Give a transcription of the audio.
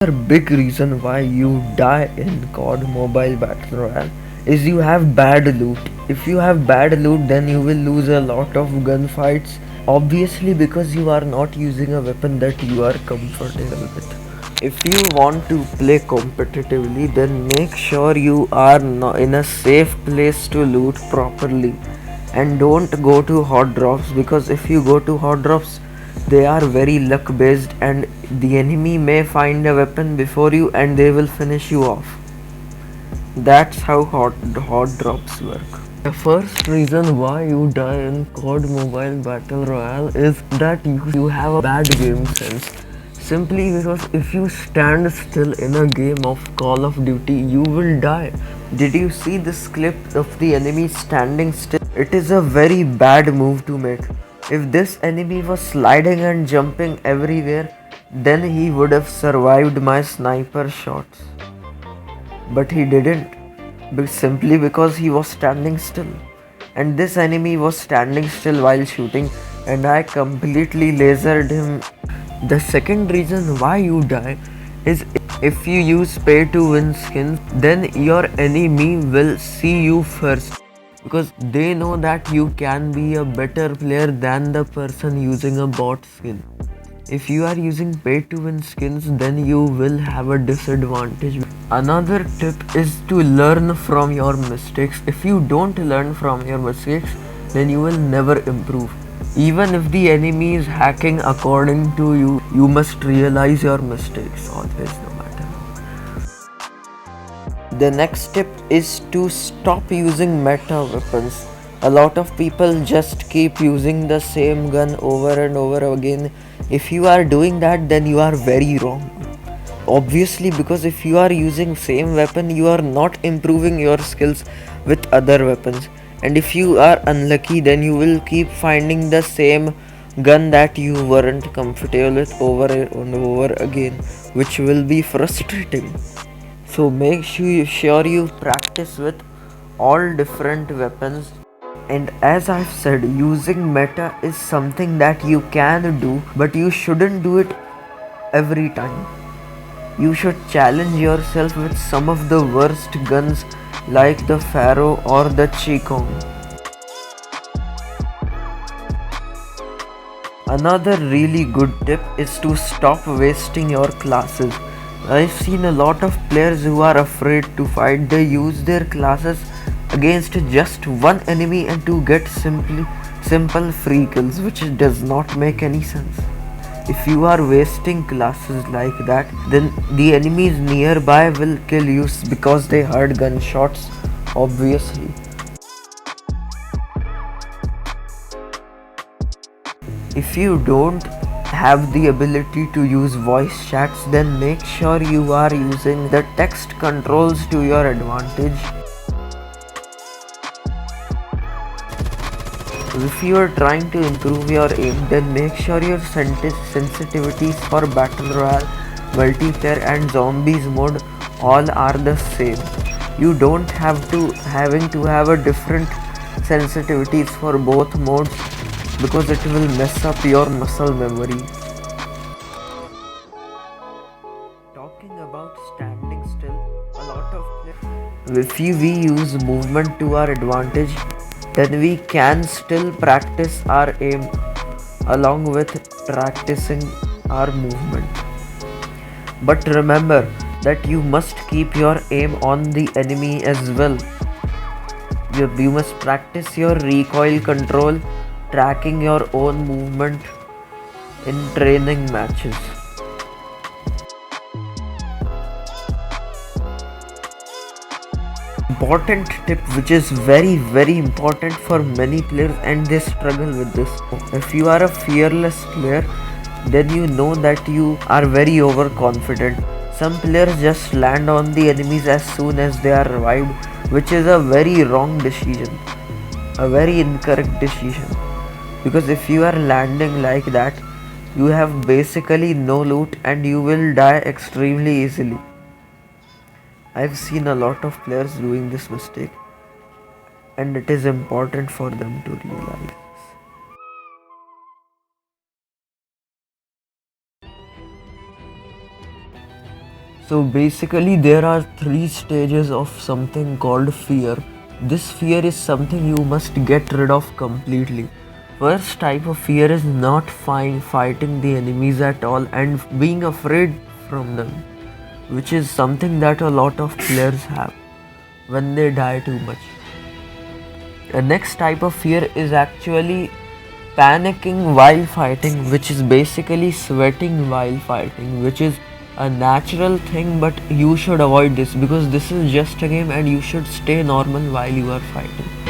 Another big reason why you die in COD Mobile Battle Royale is you have bad loot. If you have bad loot, then you will lose a lot of gunfights, obviously because you are not using a weapon that you are comfortable with. If you want to play competitively, then make sure you are in a safe place to loot properly, and don't go to hot drops, because if you go to hot drops, they are very luck based and the enemy may find a weapon before you and they will finish you off. That's how hot drops work. The first reason why you die in COD Mobile Battle Royale is that you have a bad game sense. Simply because if you stand still in a game of Call of Duty, you will die. Did you see this clip of the enemy standing still? It is a very bad move to make. If this enemy was sliding and jumping everywhere, then he would have survived my sniper shots. But he didn't, simply because he was standing still. And this enemy was standing still while shooting, and I completely lasered him. The second reason why you die is if you use pay to win skins, then your enemy will see you first, because they know that you can be a better player than the person using a bot skin. If you are using pay to win skins, then you will have a disadvantage. Another tip is to learn from your mistakes. If you don't learn from your mistakes, then you will never improve. Even if the enemy is hacking according to you, you must realize your mistakes always, no matter what. The next tip is to stop using meta weapons. A lot of people just keep using the same gun over and over again. If you are doing that, then you are very wrong. Obviously, because if you are using same weapon, you are not improving your skills with other weapons. And if you are unlucky, then you will keep finding the same gun that you weren't comfortable with over and over again, which will be frustrating. So make sure you practice with all different weapons. And as I've said, using meta is something that you can do, but you shouldn't do it every time. You should challenge yourself with some of the worst guns like the Pharaoh or the Qigong. Another really good tip is to stop wasting your classes. I've seen a lot of players who are afraid to fight. They use their classes against just one enemy and to get simple free kills, which does not make any sense. If you are wasting classes like that, then the enemies nearby will kill you because they heard gunshots, obviously. If you don't have the ability to use voice chats, then make sure you are using the text controls to your advantage. If you are trying to improve your aim, then make sure your sensitivities for Battle Royale, multiplayer and zombies mode all are the same. You don't have to have a different sensitivities for both modes, because it will mess up your muscle memory. Talking about standing still, a lot of players, if we use movement to our advantage, then we can still practice our aim along with practicing our movement. But remember that you must keep your aim on the enemy as well. You must practice your recoil control, tracking your own movement in training matches. Important tip which is very important for many players and they struggle with this. If you are a fearless player, then you know that you are very overconfident. Some players just land on the enemies as soon as they are revived, which is a very wrong decision, a very incorrect decision, because if you are landing like that, you have basically no loot and you will die extremely easily. I've seen a lot of players doing this mistake, and it is important for them to realize. So basically there are 3 stages of something called fear. This fear is something you must get rid of completely. First type of fear is not fighting the enemies at all and being afraid from them, which is something that a lot of players have when they die too much. The next type of fear is actually panicking while fighting, which is basically sweating while fighting, which is a natural thing, but you should avoid this because this is just a game and you should stay normal while you are fighting.